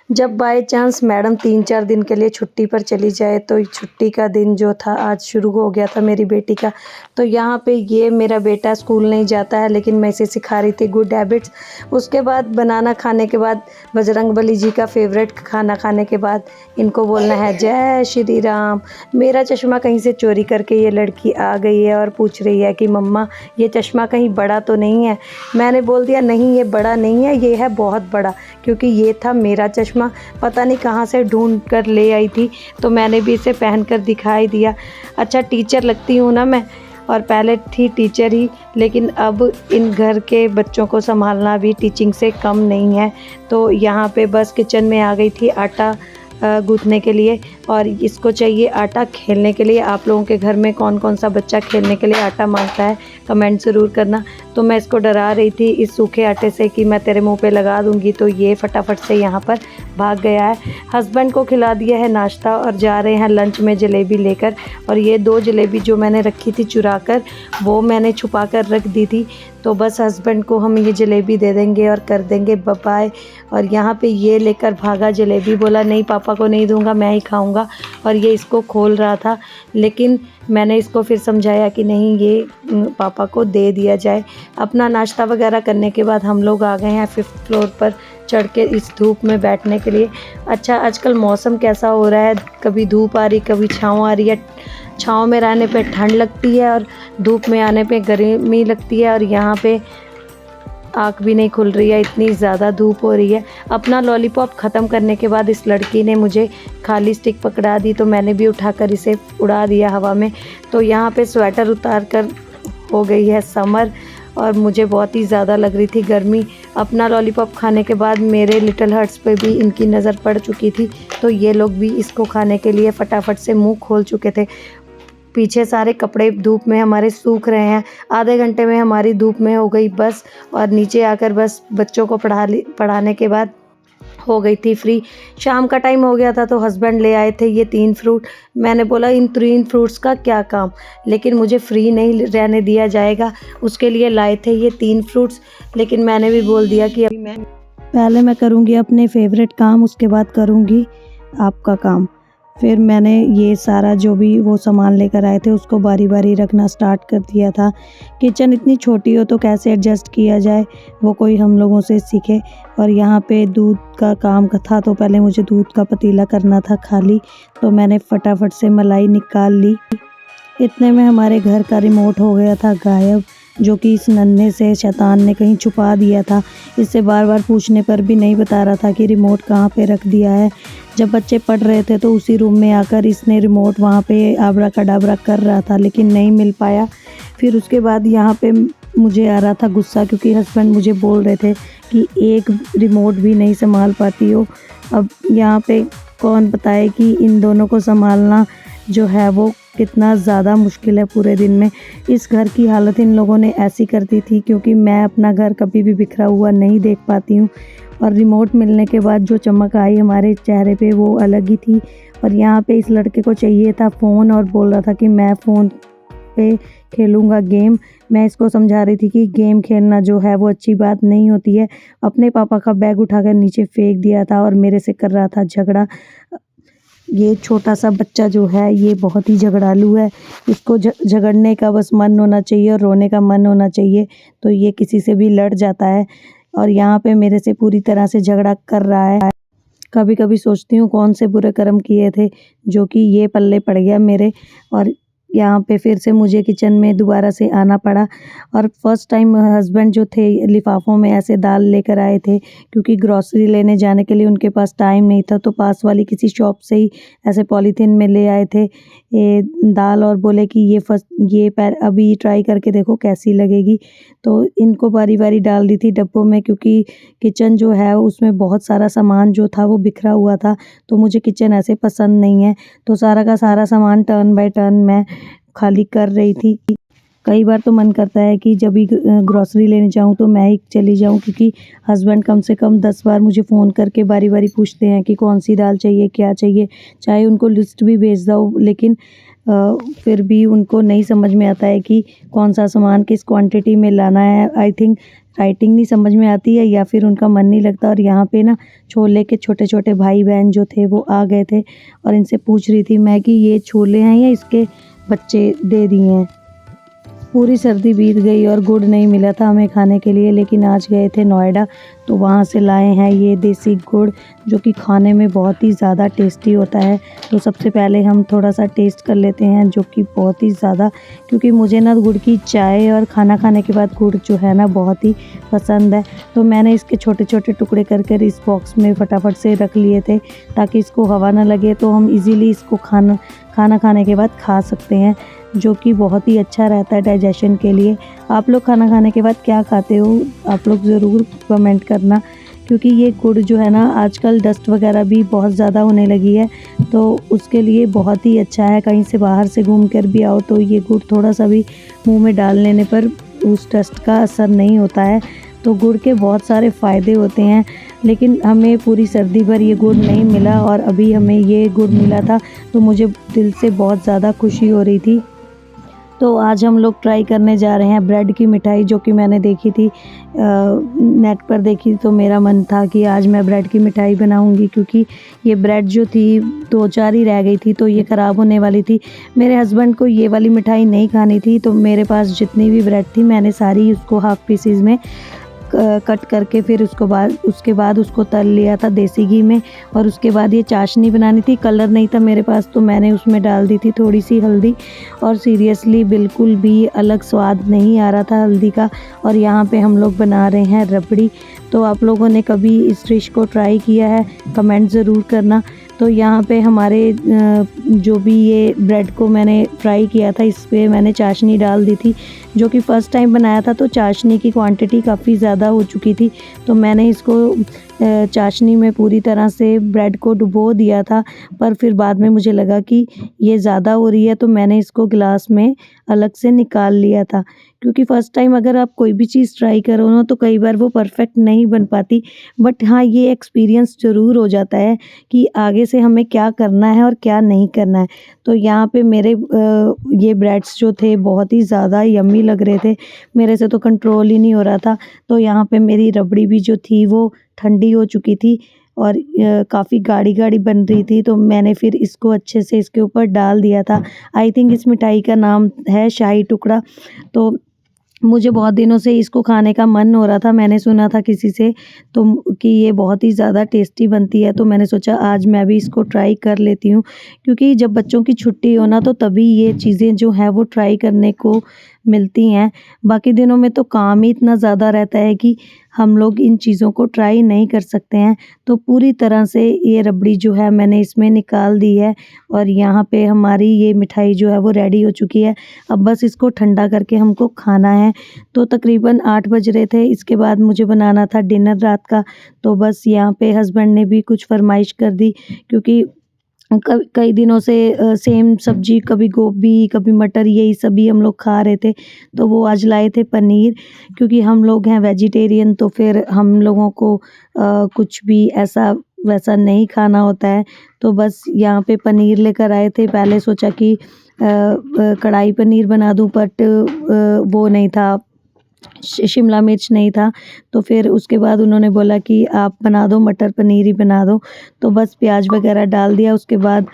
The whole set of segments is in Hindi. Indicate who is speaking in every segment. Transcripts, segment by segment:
Speaker 1: जब बाय चांस मैडम 3-4 दिन के लिए छुट्टी पर चली जाए तो छुट्टी का दिन जो था आज शुरू हो गया था मेरी बेटी का। तो यहाँ पे ये मेरा बेटा स्कूल नहीं जाता है लेकिन मैं इसे सिखा रही थी गुड हैबिट्स। उसके बाद बनाना खाने के बाद बजरंगबली जी का फेवरेट खाना खाने के बाद इनको बोलना है जय श्री राम। मेरा चश्मा कहीं से चोरी करके ये लड़की आ गई है और पूछ रही है कि मम्मा ये चश्मा कहीं बड़ा तो नहीं है। मैंने बोल दिया नहीं ये बड़ा नहीं है, ये है बहुत बड़ा, क्योंकि ये था मेरा चश्मा, पता नहीं कहाँ से ढूंढ कर ले आई थी तो मैंने भी इसे पहन कर दिखाई दिया। अच्छा टीचर लगती हूँ ना मैं, और पहले थी टीचर ही, लेकिन अब इन घर के बच्चों को संभालना भी टीचिंग से कम नहीं है। तो यहाँ पे बस किचन में आ गई थी आटा गूँथने के लिए, और इसको चाहिए आटा खेलने के लिए। आप लोगों के घर में कौन कौन सा बच्चा खेलने के लिए आटा मांगता है कमेंट ज़रूर करना। तो मैं इसको डरा रही थी इस सूखे आटे से कि मैं तेरे मुंह पे लगा दूंगी, तो ये फटाफट से यहाँ पर भाग गया है। हस्बैंड को खिला दिया है नाश्ता और जा रहे हैं लंच में जलेबी लेकर। और ये 2 जलेबी जो मैंने रखी थी चुरा कर, वो मैंने छुपा कर रख दी थी, तो बस हस्बैंड को हम ये जलेबी दे देंगे और कर देंगे बाय। और यहाँ पे ये लेकर भागा जलेबी, बोला नहीं पापा को नहीं दूंगा, मैं ही खाऊंगा। और ये इसको खोल रहा था, लेकिन मैंने इसको फिर समझाया कि नहीं ये पापा को दे दिया जाए। अपना नाश्ता वगैरह करने के बाद हम लोग आ गए हैं 5th फ्लोर पर चढ़ के इस धूप में बैठने के लिए। अच्छा आजकल मौसम कैसा हो रहा है, कभी धूप आ रही कभी छाँव आ रही है। छाँव में रहने पे ठंड लगती है और धूप में आने पे गर्मी लगती है, और यहाँ पे आँख भी नहीं खुल रही है, इतनी ज़्यादा धूप हो रही है। अपना लॉलीपॉप ख़त्म करने के बाद इस लड़की ने मुझे खाली स्टिक पकड़ा दी, तो मैंने भी उठाकर इसे उड़ा दिया हवा में। तो यहाँ पे स्वेटर उतार कर हो गई है समर, और मुझे बहुत ही ज़्यादा लग रही थी गर्मी। अपना लॉलीपॉप खाने के बाद मेरे लिटिल हार्ट्स पे भी इनकी नज़र पड़ चुकी थी, तो ये लोग भी इसको खाने के लिए फटाफट से मुंह खोल चुके थे। पीछे सारे कपड़े धूप में हमारे सूख रहे हैं। आधे घंटे में हमारी धूप में हो गई बस, और नीचे आकर बस बच्चों को पढ़ाने के बाद हो गई थी फ्री। शाम का टाइम हो गया था तो हस्बैंड ले आए थे ये 3 फ्रूट। मैंने बोला इन 3 फ्रूट्स का क्या काम, लेकिन मुझे फ्री नहीं रहने दिया जाएगा, उसके लिए लाए थे ये 3 फ्रूट्स। लेकिन मैंने भी बोल दिया कि अभी पहले मैं करूँगी अपने फेवरेट काम, उसके बाद करूँगी आपका काम। फिर मैंने ये सारा जो भी वो सामान लेकर आए थे उसको बारी बारी रखना स्टार्ट कर दिया था। किचन इतनी छोटी हो तो कैसे एडजस्ट किया जाए वो कोई हम लोगों से सीखे। और यहाँ पे दूध का काम था, तो पहले मुझे दूध का पतीला करना था खाली, तो मैंने फटाफट से मलाई निकाल ली। इतने में हमारे घर का रिमोट हो गया था गायब, जो कि इस नन्हे से शैतान ने कहीं छुपा दिया था। इससे बार बार पूछने पर भी नहीं बता रहा था कि रिमोट कहाँ पे रख दिया है। जब बच्चे पढ़ रहे थे तो उसी रूम में आकर इसने रिमोट वहाँ पे आबरा कडाबरा कर रहा था, लेकिन नहीं मिल पाया। फिर उसके बाद यहाँ पे मुझे आ रहा था गुस्सा, क्योंकि हस्बैंड मुझे बोल रहे थे कि एक रिमोट भी नहीं संभाल पाती हो। अब यहाँ पे कौन बताए कि इन दोनों को संभालना जो है वो कितना ज़्यादा मुश्किल है पूरे दिन में। इस घर की हालत इन लोगों ने ऐसी कर दी थी, क्योंकि मैं अपना घर कभी भी बिखरा हुआ नहीं देख पाती हूँ। और रिमोट मिलने के बाद जो चमक आई हमारे चेहरे पे वो अलग ही थी। और यहाँ पे इस लड़के को चाहिए था फ़ोन, और बोल रहा था कि मैं फ़ोन पे खेलूँगा गेम। मैं इसको समझा रही थी कि गेम खेलना जो है वो अच्छी बात नहीं होती है। अपने पापा का बैग उठाकर नीचे फेंक दिया था और मेरे से कर रहा था झगड़ा। ये छोटा सा बच्चा जो है ये बहुत ही झगड़ालू है, इसको झगड़ने का बस मन होना चाहिए और रोने का मन होना चाहिए, तो ये किसी से भी लड़ जाता है। और यहाँ पे मेरे से पूरी तरह से झगड़ा कर रहा है। कभी कभी सोचती हूँ कौन से बुरे कर्म किए थे जो कि ये पल्ले पड़ गया मेरे। और यहाँ पे फिर से मुझे किचन में दोबारा से आना पड़ा। और फर्स्ट टाइम हस्बैंड जो थे लिफाफों में ऐसे दाल लेकर आए थे, क्योंकि ग्रॉसरी लेने जाने के लिए उनके पास टाइम नहीं था, तो पास वाली किसी शॉप से ही ऐसे पॉलीथीन में ले आए थे ये दाल, और बोले कि ये अभी ट्राई करके देखो कैसी लगेगी। तो इनको बारी बारी डाल दी थी डब्बों में, क्योंकि किचन जो है उसमें बहुत सारा सामान जो था वो बिखरा हुआ था, तो मुझे किचन ऐसे पसंद नहीं है। तो सारा का सारा सामान टर्न बाय टर्न मैं खाली कर रही थी। कई बार तो मन करता है कि जब भी ग्रॉसरी लेने जाऊं तो मैं ही चली जाऊं, क्योंकि हस्बैंड कम से कम 10 बार मुझे फ़ोन करके बारी बारी पूछते हैं कि कौन सी दाल चाहिए, क्या चाहिए। चाहे उनको लिस्ट भी भेज दो, लेकिन फिर भी उनको नहीं समझ में आता है कि कौन सा सामान किस क्वांटिटी में लाना है। आई थिंक राइटिंग नहीं समझ में आती है या फिर उनका मन नहीं लगता। और यहाँ पे ना छोले के छोटे-छोटे भाई-बहन जो थे वो आ गए थे और इनसे पूछ रही थी मैं कि ये छोले हैं या इसके बच्चे दे दिए हैं। पूरी सर्दी बीत गई और गुड़ नहीं मिला था हमें खाने के लिए, लेकिन आज गए थे नोएडा तो वहाँ से लाए हैं ये देसी गुड़, जो कि खाने में बहुत ही ज़्यादा टेस्टी होता है। तो सबसे पहले हम थोड़ा सा टेस्ट कर लेते हैं, जो कि बहुत ही ज़्यादा, क्योंकि मुझे ना गुड़ की चाय और खाना खाने के बाद गुड़ जो है ना बहुत ही पसंद है। तो मैंने इसके छोटे-छोटे टुकड़े कर कर इस बॉक्स में फटाफट से रख लिए थे ताकि इसको हवा ना लगे, तो हम इजीली इसको खाना खाने के बाद खा सकते हैं, जो कि बहुत ही अच्छा रहता है डाइजेशन के लिए। आप लोग खाना खाने के बाद क्या खाते हो, आप लोग ज़रूर कमेंट करना, क्योंकि ये गुड़ जो है ना आजकल डस्ट वगैरह भी बहुत ज़्यादा होने लगी है, तो उसके लिए बहुत ही अच्छा है। कहीं से बाहर से घूम कर भी आओ तो ये गुड़ थोड़ा सा भी मुंह में डाल लेने पर उस डस्ट का असर नहीं होता है। तो गुड़ के बहुत सारे फ़ायदे होते हैं, लेकिन हमें पूरी सर्दी भर ये गुड़ नहीं मिला और अभी हमें ये गुड़ मिला था, तो मुझे दिल से बहुत ज़्यादा खुशी हो रही थी। तो आज हम लोग ट्राई करने जा रहे हैं ब्रेड की मिठाई, जो कि मैंने देखी थी नेट पर देखी, तो मेरा मन था कि आज मैं ब्रेड की मिठाई बनाऊंगी, क्योंकि ये ब्रेड जो थी 2-4 ही रह गई थी तो ये ख़राब होने वाली थी। मेरे हस्बैंड को ये वाली मिठाई नहीं खानी थी, तो मेरे पास जितनी भी ब्रेड थी मैंने सारी उसको हाफ़ पीसीज़ में कट करके फिर उसके बाद उसको तल लिया था देसी घी में। और उसके बाद ये चाशनी बनानी थी, कलर नहीं था मेरे पास तो मैंने उसमें डाल दी थी थोड़ी सी हल्दी, और सीरियसली बिल्कुल भी अलग स्वाद नहीं आ रहा था हल्दी का। और यहाँ पे हम लोग बना रहे हैं रबड़ी। तो आप लोगों ने कभी इस डिश को ट्राई किया है, कमेंट ज़रूर करना। तो यहाँ पे हमारे जो भी ये ब्रेड को मैंने फ्राई किया था, इस पे मैंने चाशनी डाल दी थी, जो कि फ़र्स्ट टाइम बनाया था तो चाशनी की क्वांटिटी काफ़ी ज़्यादा हो चुकी थी। तो मैंने इसको चाशनी में पूरी तरह से ब्रेड को डुबो दिया था, पर फिर बाद में मुझे लगा कि ये ज़्यादा हो रही है, तो मैंने इसको गिलास में अलग से निकाल लिया था। क्योंकि फ़र्स्ट टाइम अगर आप कोई भी चीज़ ट्राई करो ना तो कई बार वो परफ़ेक्ट नहीं बन पाती, बट हाँ, ये एक्सपीरियंस ज़रूर हो जाता है कि आगे से हमें क्या करना है और क्या नहीं करना है। तो यहाँ पे मेरे ये ब्रेड्स जो थे बहुत ही ज़्यादा यम्मी लग रहे थे, मेरे से तो कंट्रोल ही नहीं हो रहा था। तो यहाँ पे मेरी रबड़ी भी जो थी वो ठंडी हो चुकी थी और काफ़ी गाढ़ी-गाढ़ी बन रही थी, तो मैंने फिर इसको अच्छे से इसके ऊपर डाल दिया था। आई थिंक इस मिठाई का नाम है शाही टुकड़ा। तो मुझे बहुत दिनों से इसको खाने का मन हो रहा था, मैंने सुना था किसी से तो कि ये बहुत ही ज़्यादा टेस्टी बनती है, तो मैंने सोचा आज मैं भी इसको ट्राई कर लेती हूँ। क्योंकि जब बच्चों की छुट्टी हो ना तो तभी ये चीज़ें जो हैं वो ट्राई करने को मिलती हैं। बाकी दिनों में तो काम ही इतना ज़्यादा रहता है कि हम लोग इन चीज़ों को ट्राई नहीं कर सकते हैं। तो पूरी तरह से ये रबड़ी जो है मैंने इसमें निकाल दी है और यहाँ पे हमारी ये मिठाई जो है वो रेडी हो चुकी है। अब बस इसको ठंडा करके हमको खाना है। तो तकरीबन 8 बज रहे थे, इसके बाद मुझे बनाना था डिनर रात का। तो बस यहाँ पे हस्बैंड ने भी कुछ फ़रमाइश कर दी, क्योंकि कई दिनों से सेम सब्ज़ी, कभी गोभी, कभी मटर, यही सभी हम लोग खा रहे थे। तो वो आज लाए थे पनीर, क्योंकि हम लोग हैं वेजिटेरियन, तो फिर हम लोगों को कुछ भी ऐसा वैसा नहीं खाना होता है। तो बस यहाँ पे पनीर लेकर आए थे। पहले सोचा कि कढ़ाई पनीर बना दूँ, बट वो नहीं था, शिमला मिर्च नहीं था। तो फिर उसके बाद उन्होंने बोला कि आप बना दो, मटर पनीर ही बना दो। तो बस प्याज वगैरह डाल दिया, उसके बाद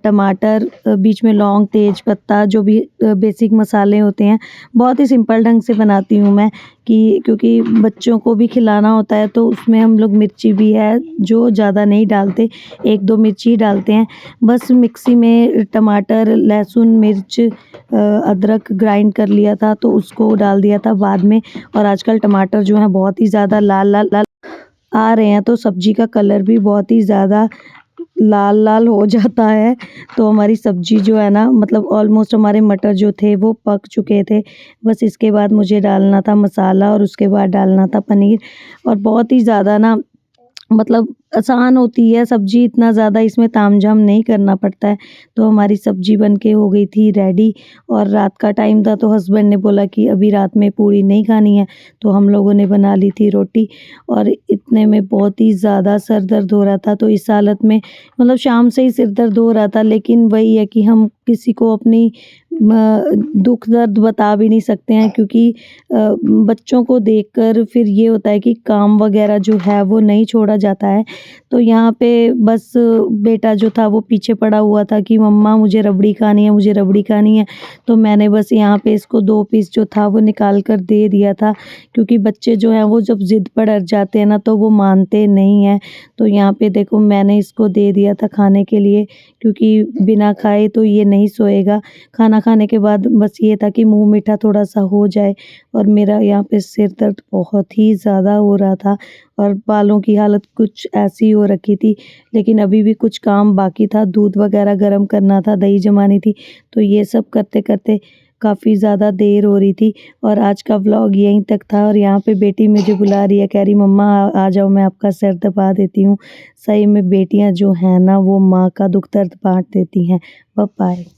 Speaker 1: टमाटर, बीच में लौंग, तेज पत्ता, जो भी बेसिक मसाले होते हैं। बहुत ही सिंपल ढंग से बनाती हूँ मैं, कि क्योंकि बच्चों को भी खिलाना होता है, तो उसमें हम लोग मिर्ची भी है जो ज़्यादा नहीं डालते, 1-2 मिर्ची डालते हैं। बस मिक्सी में टमाटर, लहसुन, मिर्च, अदरक ग्राइंड कर लिया था, तो उसको डाल दिया था बाद में। और आजकल टमाटर जो हैं बहुत ही ज़्यादा लाल आ रहे हैं, तो सब्ज़ी का कलर भी बहुत ही ज़्यादा लाल हो जाता है। तो हमारी सब्ज़ी जो है ना, मतलब ऑलमोस्ट हमारे मटर जो थे वो पक चुके थे। बस इसके बाद मुझे डालना था मसाला और उसके बाद डालना था पनीर। और बहुत ही ज़्यादा ना, मतलब आसान होती है सब्ज़ी, इतना ज़्यादा इसमें तामझाम नहीं करना पड़ता है। तो हमारी सब्ज़ी बन के हो गई थी रेडी। और रात का टाइम था, तो हस्बैंड ने बोला कि अभी रात में पूड़ी नहीं खानी है, तो हम लोगों ने बना ली थी रोटी। और इतने में बहुत ही ज़्यादा सर दर्द हो रहा था, तो इस हालत में, मतलब शाम से ही सिर दर्द हो रहा था, लेकिन वही है कि हम किसी को अपनी दुःख दर्द बता भी नहीं सकते हैं, क्योंकि बच्चों को देखकर फिर ये होता है कि काम वग़ैरह जो है वो नहीं छोड़ा जाता है। तो यहाँ पे बस बेटा जो था वो पीछे पड़ा हुआ था कि मम्मा मुझे रबड़ी खानी है, मुझे रबड़ी खानी है। तो मैंने बस यहाँ पे इसको 2 पीस जो था वो निकाल कर दे दिया था, क्योंकि बच्चे जो हैं वो जब ज़िद पर अड़ जाते हैं ना तो वो मानते नहीं हैं। तो यहाँ पे देखो मैंने इसको दे दिया था खाने के लिए, क्योंकि बिना खाए तो ये नहीं सोएगा। खाना खाने के बाद बस ये था कि मुँह मीठा थोड़ा-सा हो जाए, और मेरा यहाँ पे सिर दर्द बहुत ही ज़्यादा हो रहा था और बालों की हालत कुछ ऐसी हो रखी थी। लेकिन अभी भी कुछ काम बाकी था, दूध वग़ैरह गरम करना था, दही जमानी थी, तो ये सब करते-करते काफ़ी ज़्यादा देर हो रही थी। और आज का व्लॉग यहीं तक था, और यहाँ पे बेटी मुझे बुला रही है, कह रही मम्मा आ जाओ, मैं आपका सिर दबा देती हूँ। सही में बेटियाँ जो हैं ना वो माँ का दुःख दर्द बाँट देती हैं। Bye bye.